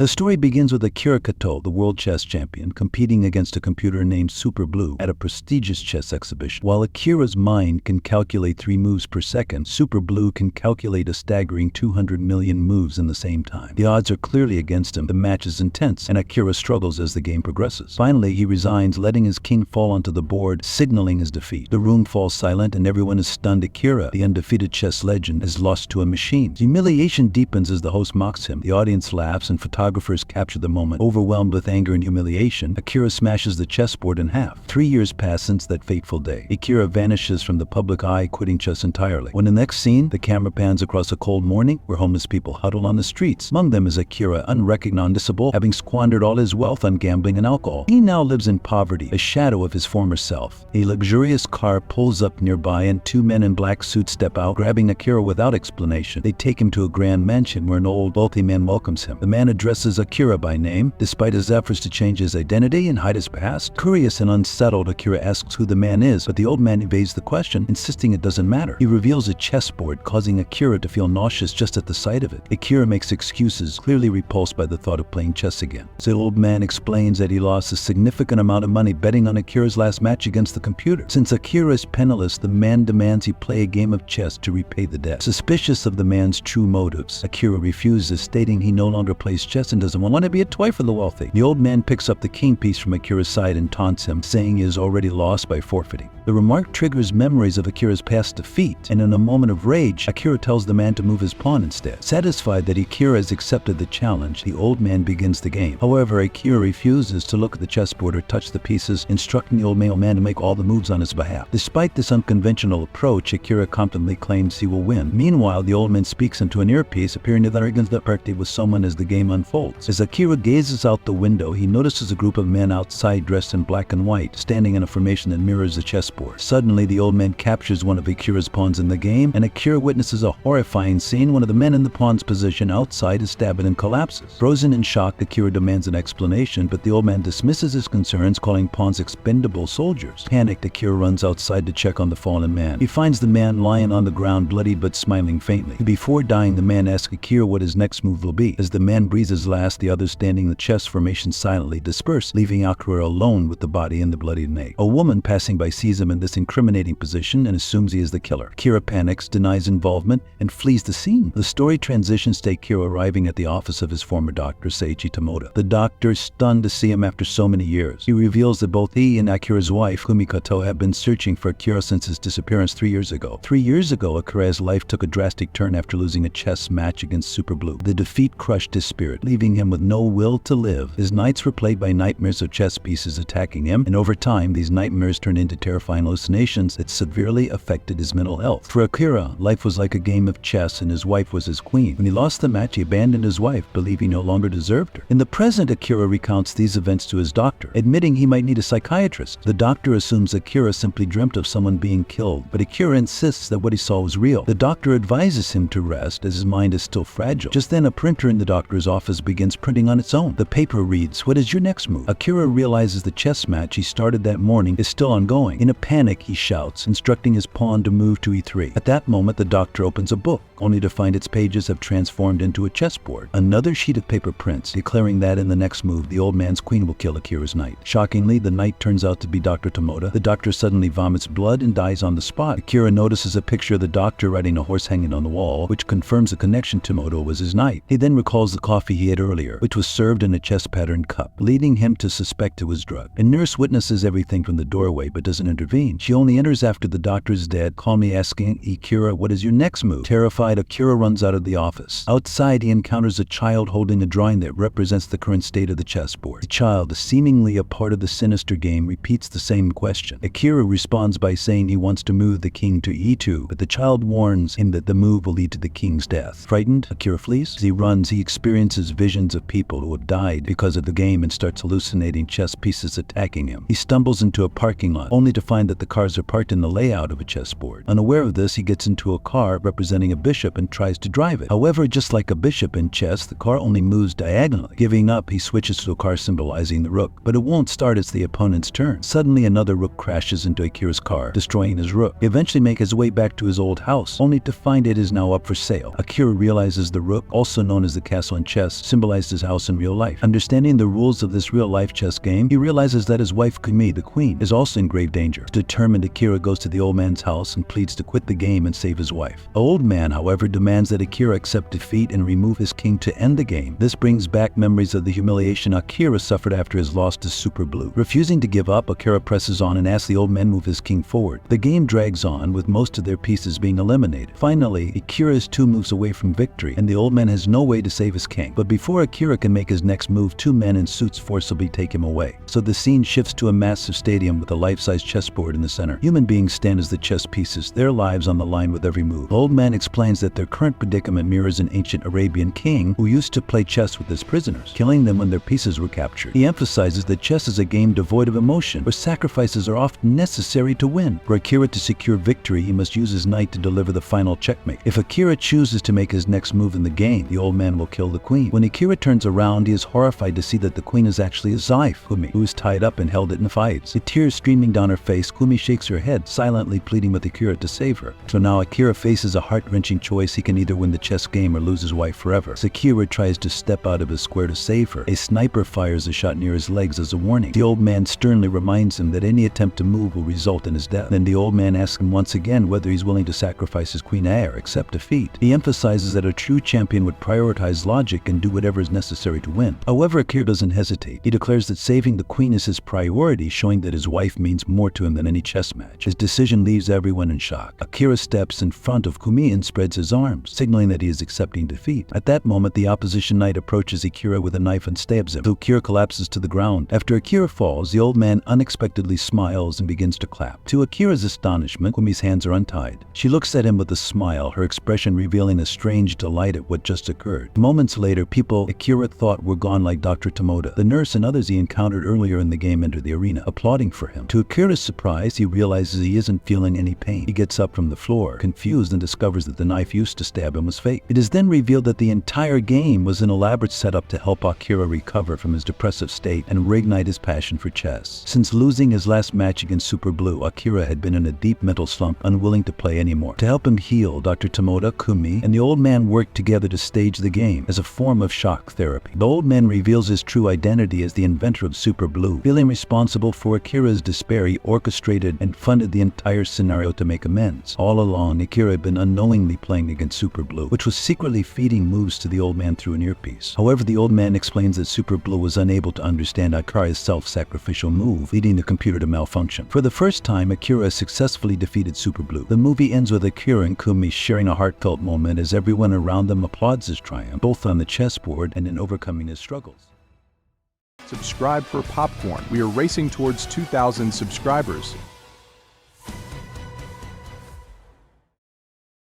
The story begins with Akira Kato, the world chess champion, competing against a computer named Super Blue at a prestigious chess exhibition. While Akira's mind can calculate 3 moves per second, Super Blue can calculate a staggering 200 million moves in the same time. The odds are clearly against him, the match is intense, and Akira struggles as the game progresses. Finally, he resigns, letting his king fall onto the board, signaling his defeat. The room falls silent and everyone is stunned. Akira, the undefeated chess legend, is lost to a machine. Humiliation deepens as the host mocks him. The audience laughs and photographers capture the moment. Overwhelmed with anger and humiliation, Akira smashes the chessboard in half. 3 years pass since that fateful day. Akira vanishes from the public eye, quitting chess entirely. When the next scene, the camera pans across a cold morning where homeless people huddle on the streets. Among them is Akira, unrecognizable, having squandered all his wealth on gambling and alcohol. He now lives in poverty, a shadow of his former self. A luxurious car pulls up nearby and 2 men in black suits step out, grabbing Akira without explanation. They take him to a grand mansion where an old, wealthy man welcomes him. The man addresses Akira by name, despite his efforts to change his identity and hide his past. Curious and unsettled, Akira asks who the man is, but the old man evades the question, insisting it doesn't matter. He reveals a chessboard, causing Akira to feel nauseous just at the sight of it. Akira makes excuses, clearly repulsed by the thought of playing chess again. The old man explains that he lost a significant amount of money betting on Akira's last match against the computer. Since Akira is penniless, the man demands he play a game of chess to repay the debt. Suspicious of the man's true motives, Akira refuses, stating he no longer plays chess and doesn't want to be a toy for the wealthy. The old man picks up the king piece from Akira's side and taunts him, saying he is already lost by forfeiting. The remark triggers memories of Akira's past defeat, and in a moment of rage, Akira tells the man to move his pawn instead. Satisfied that Akira has accepted the challenge, the old man begins the game. However, Akira refuses to look at the chessboard or touch the pieces, instructing the old male man to make all the moves on his behalf. Despite this unconventional approach, Akira confidently claims he will win. Meanwhile, the old man speaks into an earpiece, appearing to argue the party with someone as the game unfolds. As Akira gazes out the window, he notices a group of men outside dressed in black and white, standing in a formation that mirrors the chessboard. Suddenly, the old man captures one of Akira's pawns in the game, and Akira witnesses a horrifying scene. One of the men in the pawn's position outside is stabbed and collapses. Frozen in shock, Akira demands an explanation, but the old man dismisses his concerns, calling pawns expendable soldiers. Panicked, Akira runs outside to check on the fallen man. He finds the man lying on the ground, bloodied but smiling faintly. Before dying, the man asks Akira what his next move will be. As the man breathes his last, the others standing in the chess formation silently disperse, leaving Akira alone with the body and the bloody neck. A woman passing by sees him in this incriminating position and assumes he is the killer. Akira panics, denies involvement, and flees the scene. The story transitions to Akira arriving at the office of his former doctor, Seiichi Tomoda. The doctor is stunned to see him after so many years. He reveals that both he and Akira's wife, Kumi Kato, have been searching for Akira since his disappearance 3 years ago. 3 years ago, Akira's life took a drastic turn after losing a chess match against Super Blue. The defeat crushed his spirit, leaving him with no will to live. His nights were plagued by nightmares of chess pieces attacking him, and over time, these nightmares turned into terrifying hallucinations that severely affected his mental health. For Akira, life was like a game of chess and his wife was his queen. When he lost the match, he abandoned his wife, believing he no longer deserved her. In the present, Akira recounts these events to his doctor, admitting he might need a psychiatrist. The doctor assumes Akira simply dreamt of someone being killed, but Akira insists that what he saw was real. The doctor advises him to rest as his mind is still fragile. Just then, a printer in the doctor's office begins printing on its own. The paper reads, "What is your next move?" Akira realizes the chess match he started that morning is still ongoing. In a panic, he shouts, instructing his pawn to move to e3. At that moment, the doctor opens a book, only to find its pages have transformed into a chessboard. Another sheet of paper prints, declaring that in the next move, the old man's queen will kill Akira's knight. Shockingly, the knight turns out to be Dr. Tomoda. The doctor suddenly vomits blood and dies on the spot. Akira notices a picture of the doctor riding a horse hanging on the wall, which confirms the connection Tomoda was his knight. He then recalls the coffee he had earlier, which was served in a chess-patterned cup, leading him to suspect it was drugged. A nurse witnesses everything from the doorway but doesn't intervene. She only enters after the doctor is dead, calmly asking Akira, "What is your next move?" Terrified, Akira runs out of the office. Outside, he encounters a child holding a drawing that represents the current state of the chessboard. The child, seemingly a part of the sinister game, repeats the same question. Akira responds by saying he wants to move the king to e2, but the child warns him that the move will lead to the king's death. Frightened, Akira flees. As he runs, he experiences visions of people who have died because of the game and starts hallucinating chess pieces attacking him. He stumbles into a parking lot, only to find find that the cards are parked in the layout of a chessboard. Unaware of this, he gets into a car representing a bishop and tries to drive it. However, just like a bishop in chess, the car only moves diagonally. Giving up, he switches to a car symbolizing the rook, but it won't start as the opponent's turn. Suddenly, another rook crashes into Akira's car, destroying his rook. He eventually makes his way back to his old house, only to find it is now up for sale. Akira realizes the rook, also known as the castle in chess, symbolized his house in real life. Understanding the rules of this real-life chess game, he realizes that his wife Kumi, the queen, is also in grave danger. Determined, Akira goes to the old man's house and pleads to quit the game and save his wife. The old man, however, demands that Akira accept defeat and remove his king to end the game. This brings back memories of the humiliation Akira suffered after his loss to Super Blue. Refusing to give up, Akira presses on and asks the old man move his king forward. The game drags on, with most of their pieces being eliminated. Finally, Akira is 2 moves away from victory, and the old man has no way to save his king. But before Akira can make his next move, 2 men in suits forcibly take him away. So the scene shifts to a massive stadium with a life-size chessboard in the center. Human beings stand as the chess pieces, their lives on the line with every move. The old man explains that their current predicament mirrors an ancient Arabian king who used to play chess with his prisoners, killing them when their pieces were captured. He emphasizes that chess is a game devoid of emotion, where sacrifices are often necessary to win. For Akira to secure victory, he must use his knight to deliver the final checkmate. If Akira chooses to make his next move in the game, the old man will kill the queen. When Akira turns around, he is horrified to see that the queen is actually his wife, Kumi, who is tied up and held in fights. With tears streaming down her face, Kumi shakes her head, silently pleading with Akira to save her. So now Akira faces a heart-wrenching choice. He can either win the chess game or lose his wife forever. As Akira tries to step out of his square to save her, a sniper fires a shot near his legs as a warning. The old man sternly reminds him that any attempt to move will result in his death. Then the old man asks him once again whether he's willing to sacrifice his queen or accept defeat. He emphasizes that a true champion would prioritize logic and do whatever is necessary to win. However, Akira doesn't hesitate. He declares that saving the queen is his priority, showing that his wife means more to him than any chess match. His decision leaves everyone in shock. Akira steps in front of Kumi and spreads his arms, signaling that he is accepting defeat. At that moment, the opposition knight approaches Akira with a knife and stabs him, so Akira collapses to the ground. After Akira falls, the old man unexpectedly smiles and begins to clap. To Akira's astonishment, Kumi's hands are untied. She looks at him with a smile, her expression revealing a strange delight at what just occurred. Moments later, people Akira thought were gone, like Dr. Tomoda, the nurse, and others he encountered earlier in the game, enter the arena, applauding for him. To Akira's surprise, he realizes he isn't feeling any pain. He gets up from the floor, confused, and discovers that the knife used to stab him was fake. It is then revealed that the entire game was an elaborate setup to help Akira recover from his depressive state and reignite his passion for chess. Since losing his last match against Super Blue, Akira had been in a deep mental slump, unwilling to play anymore. To help him heal, Dr. Tomoda, Kumi, and the old man worked together to stage the game as a form of shock therapy. The old man reveals his true identity as the inventor of Super Blue. Feeling responsible for Akira's despair, he orchestrated and funded the entire scenario to make amends. All along, Akira had been unknowingly playing against Super Blue, which was secretly feeding moves to the old man through an earpiece. However, the old man explains that Super Blue was unable to understand Akira's self-sacrificial move, leading the computer to malfunction. For the first time, Akira successfully defeated Super Blue. The movie ends with Akira and Kumi sharing a heartfelt moment as everyone around them applauds his triumph, both on the chessboard and in overcoming his struggles. Subscribe for popcorn. We are racing towards 2,000 subscribers.